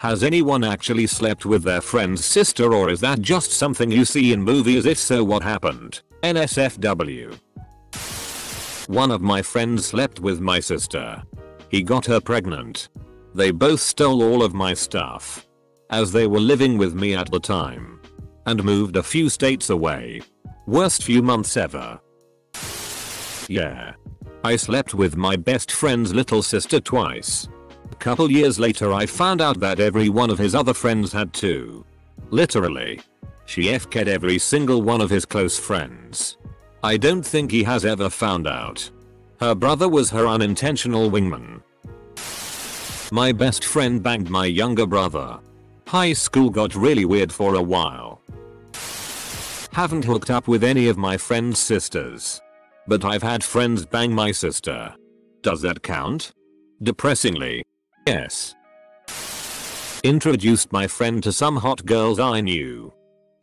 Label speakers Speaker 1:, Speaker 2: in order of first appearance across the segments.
Speaker 1: Has anyone actually slept with their friend's sister, or is that just something you see in movies? If so, what happened? NSFW. One of my friends slept with my sister. He got her pregnant. They both stole all of my stuff, as they were living with me at the time, and moved a few states away. Worst few months ever. Yeah. I slept with my best friend's little sister twice. A couple years later I found out that every one of his other friends had too. Literally. She FK'd every single one of his close friends. I don't think he has ever found out. Her brother was her unintentional wingman. My best friend banged my younger brother. High school got really weird for a while. Haven't hooked up with any of my friends' sisters, but I've had friends bang my sister. Does that count? Depressingly, yes. Introduced my friend to some hot girls I knew.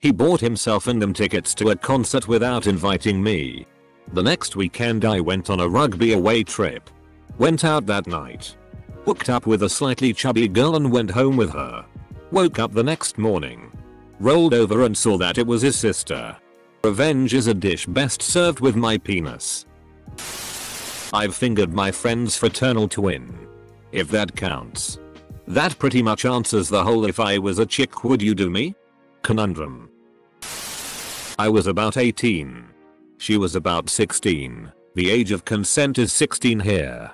Speaker 1: He bought himself and them tickets to a concert without inviting me. The next weekend I went on a rugby away trip. Went out that night. Hooked up with a slightly chubby girl and went home with her. Woke up the next morning. Rolled over and saw that it was his sister. Revenge is a dish best served with my penis. I've fingered my friend's fraternal twin. If that counts. That pretty much answers the whole "if I was a chick would you do me?" conundrum. I was about 18. She was about 16. The age of consent is 16 here.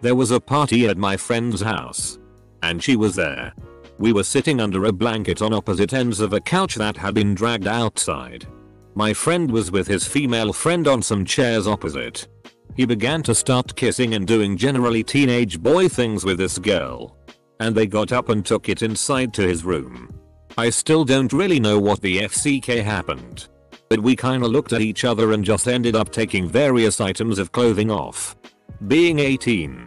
Speaker 1: There was a party at my friend's house, and she was there. We were sitting under a blanket on opposite ends of a couch that had been dragged outside. My friend was with his female friend on some chairs opposite. He began to start kissing and doing generally teenage boy things with this girl, and they got up and took it inside to his room. I still don't really know what the FCK happened, but we kinda looked at each other and just ended up taking various items of clothing off. Being 18,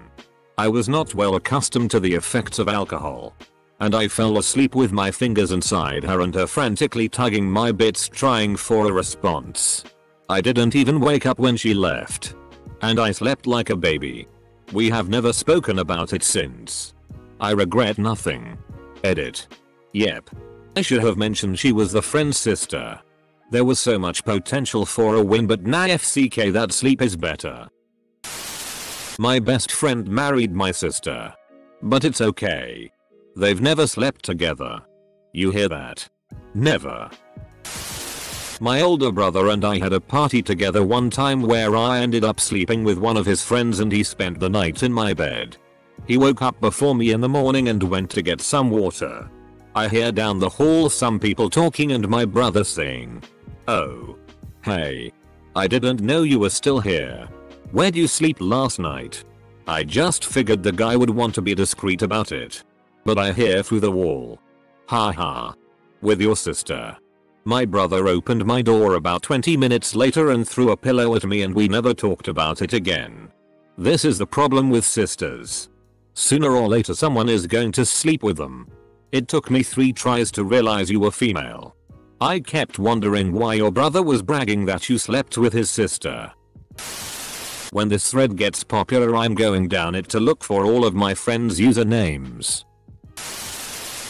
Speaker 1: I was not well accustomed to the effects of alcohol, and I fell asleep with my fingers inside her and her frantically tugging my bits trying for a response. I didn't even wake up when she left, and I slept like a baby. We have never spoken about it since. I regret nothing. Edit. Yep. I should have mentioned she was the friend's sister. There was so much potential for a win, but nah, FCK, that sleep is better. My best friend married my sister, but it's okay. They've never slept together. You hear that? Never. My older brother and I had a party together one time where I ended up sleeping with one of his friends and he spent the night in my bed. He woke up before me in the morning and went to get some water. I hear down the hall some people talking and my brother saying, "Oh. Hey. I didn't know you were still here. Where'd you sleep last night?" I just figured the guy would want to be discreet about it. But I hear through the wall, "Ha ha. With your sister." My brother opened my door about 20 minutes later and threw a pillow at me and we never talked about it again. This is the problem with sisters. Sooner or later someone is going to sleep with them. It took me 3 tries to realize you were female. I kept wondering why your brother was bragging that you slept with his sister. When this thread gets popular, I'm going down it to look for all of my friends' usernames.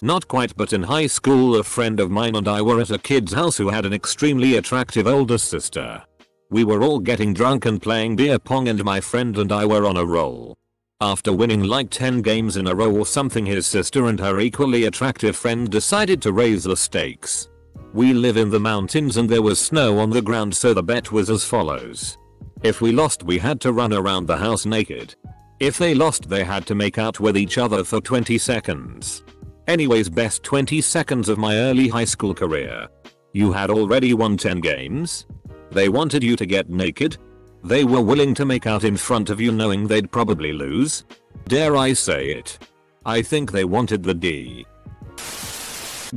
Speaker 1: Not quite, but in high school a friend of mine and I were at a kid's house who had an extremely attractive older sister. We were all getting drunk and playing beer pong and my friend and I were on a roll. After winning like 10 games in a row or something, his sister and her equally attractive friend decided to raise the stakes. We live in the mountains and there was snow on the ground, so the bet was as follows. If we lost, we had to run around the house naked. If they lost, they had to make out with each other for 20 seconds. Anyways, best 20 seconds of my early high school career. You had already won 10 games. They wanted you to get naked. They were willing to make out in front of you knowing they'd probably lose. Dare I say it? I think they wanted the D.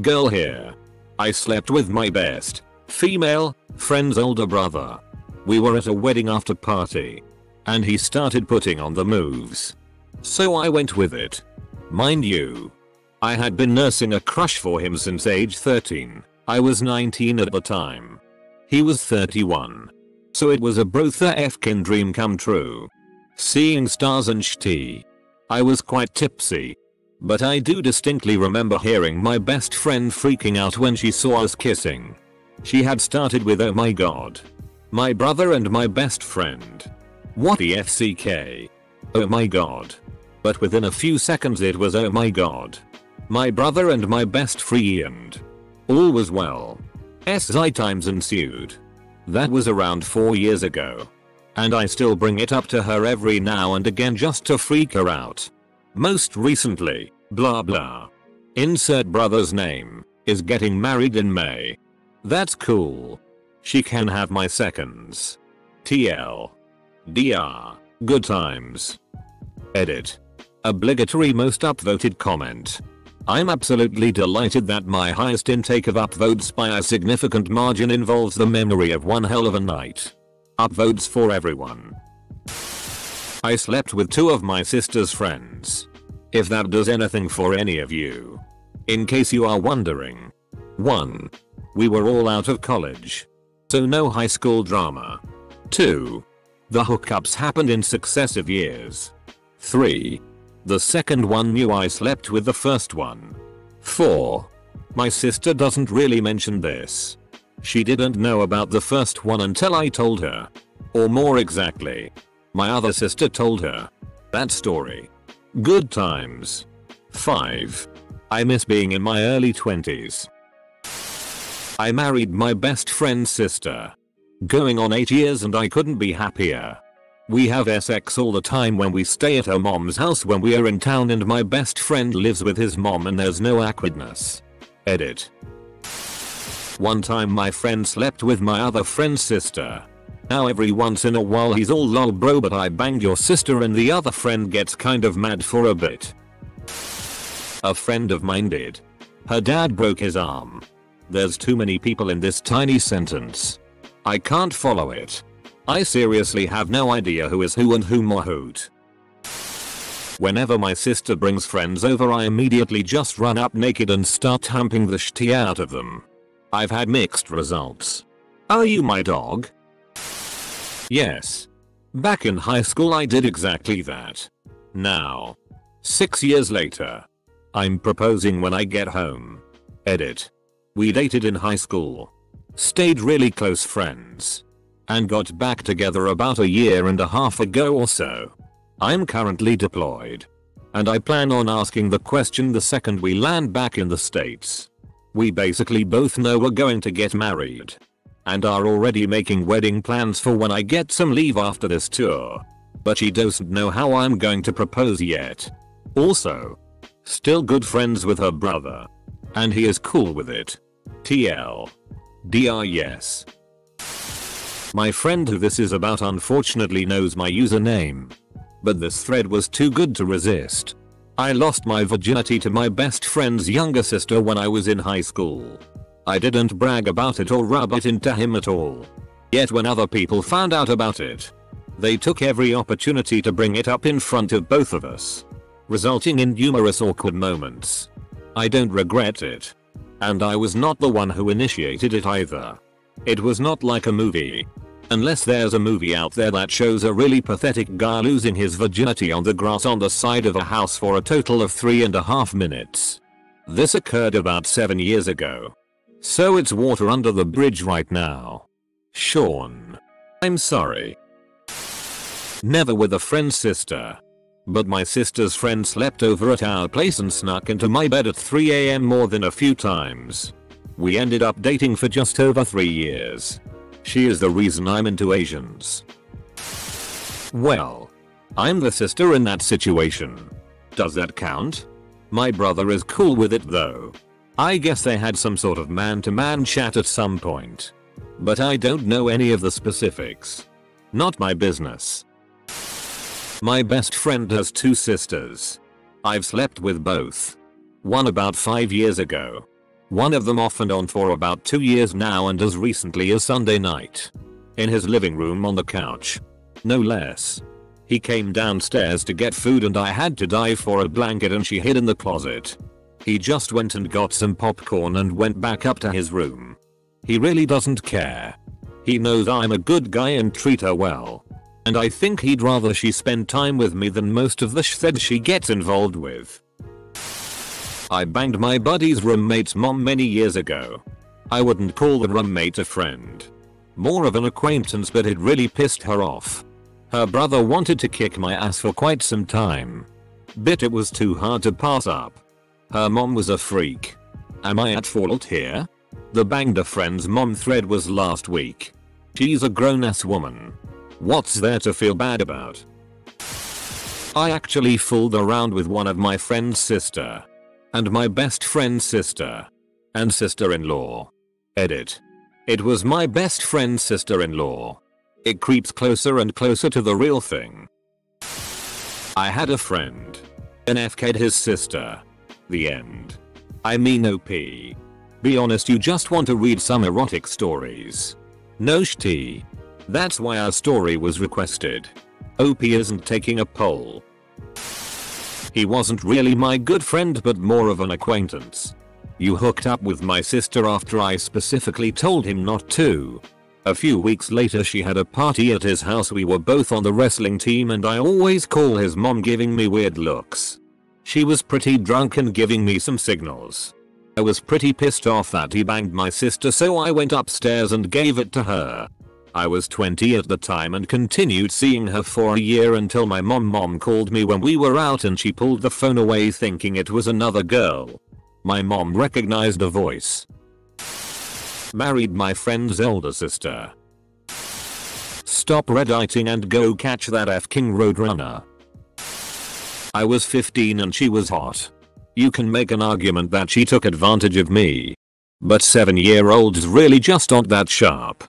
Speaker 1: Girl here. I slept with my best female friend's older brother. We were at a wedding after party, and he started putting on the moves. So I went with it. Mind you, I had been nursing a crush for him since age 13. I was 19 at the time. He was 31. So it was a brother effkin dream come true. Seeing stars and shit. I was quite tipsy. But I do distinctly remember hearing my best friend freaking out when she saw us kissing. She had started with "Oh my god. My brother and my best friend. What the FCK? Oh my god." But within a few seconds it was "Oh my god. My brother and my best friend." All was well. SI times ensued. That was around 4 years ago. And I still bring it up to her every now and again just to freak her out. Most recently, blah blah. Insert brother's name, is getting married in May. That's cool. She can have my seconds. TL. DR. Good times. Edit. Obligatory most upvoted comment. I'm absolutely delighted that my highest intake of upvotes by a significant margin involves the memory of one hell of a night. Upvotes for everyone. I slept with 2 of my sister's friends. If that does anything for any of you. In case you are wondering. 1. We were all out of college. So no high school drama. 2. The hookups happened in successive years. 3. The second one knew I slept with the first one. 4. My sister doesn't really mention this. She didn't know about the first one until I told her. Or more exactly, my other sister told her. That story. Good times. 5. I miss being in my early 20s. I married my best friend's sister. Going on 8 years and I couldn't be happier. We have sex all the time when we stay at her mom's house when we are in town, and my best friend lives with his mom and there's no awkwardness. Edit. One time my friend slept with my other friend's sister. Now every once in a while he's all "lol bro, but I banged your sister," and the other friend gets kind of mad for a bit. A friend of mine did. Her dad broke his arm. There's too many people in this tiny sentence. I can't follow it. I seriously have no idea who is who and whom or hoot. Whenever my sister brings friends over, I immediately just run up naked and start humping the shit out of them. I've had mixed results. Are you my dog? Yes. Back in high school I did exactly that. Now, 6 years later, I'm proposing when I get home. Edit. We dated in high school. Stayed really close friends. And got back together about 1.5 years ago or so. I'm currently deployed. And I plan on asking the question the second we land back in the States. We basically both know we're going to get married. And are already making wedding plans for when I get some leave after this tour. But she doesn't know how I'm going to propose yet. Also, still good friends with her brother. And he is cool with it. TL. DR yes. My friend who this is about unfortunately knows my username. But this thread was too good to resist. I lost my virginity to my best friend's younger sister when I was in high school. I didn't brag about it or rub it into him at all. Yet when other people found out about it, they took every opportunity to bring it up in front of both of us, resulting in numerous awkward moments. I don't regret it. And I was not the one who initiated it either. It was not like a movie. Unless there's a movie out there that shows a really pathetic guy losing his virginity on the grass on the side of a house for a total of 3.5 minutes. This occurred about 7 years ago. So it's water under the bridge right now. Sean. I'm sorry. Never with a friend's sister. But my sister's friend slept over at our place and snuck into my bed at 3 AM more than a few times. We ended up dating for just over 3 years. She is the reason I'm into Asians. Well, I'm the sister in that situation. Does that count? My brother is cool with it though. I guess they had some sort of man-to-man chat at some point. But I don't know any of the specifics. Not my business. My best friend has 2 sisters. I've slept with both. One about 5 years ago. One of them off and on for about 2 years now, and as recently as Sunday night. In his living room on the couch. No less. He came downstairs to get food and I had to dive for a blanket and she hid in the closet. He just went and got some popcorn and went back up to his room. He really doesn't care. He knows I'm a good guy and treat her well. And I think he'd rather she spend time with me than most of the shit she gets involved with. I banged my buddy's roommate's mom many years ago. I wouldn't call the roommate a friend. More of an acquaintance, but it really pissed her off. Her brother wanted to kick my ass for quite some time. But it was too hard to pass up. Her mom was a freak. Am I at fault here? The banged a friend's mom thread was last week. She's a grown ass woman. What's there to feel bad about? I actually fooled around with one of my friend's sister. And my best friend's sister. And sister-in-law. Edit. It was my best friend's sister-in-law. It creeps closer and closer to the real thing. I had a friend. An FK'd his sister. The end. I mean OP. Be honest, you just want to read some erotic stories. No shti. That's why our story was requested. OP isn't taking a poll. He wasn't really my good friend but more of an acquaintance. You hooked up with my sister after I specifically told him not to. A few weeks later she had a party at his house. We were both on the wrestling team and I always call his mom giving me weird looks. She was pretty drunk and giving me some signals. I was pretty pissed off that he banged my sister, so I went upstairs and gave it to her. I was 20 at the time and continued seeing her for a year until my mom called me when we were out and she pulled the phone away thinking it was another girl. My mom recognized a voice. Married my friend's elder sister. Stop redditing and go catch that F-King Roadrunner. I was 15 and she was hot. You can make an argument that she took advantage of me. But 7-year-olds really just aren't that sharp.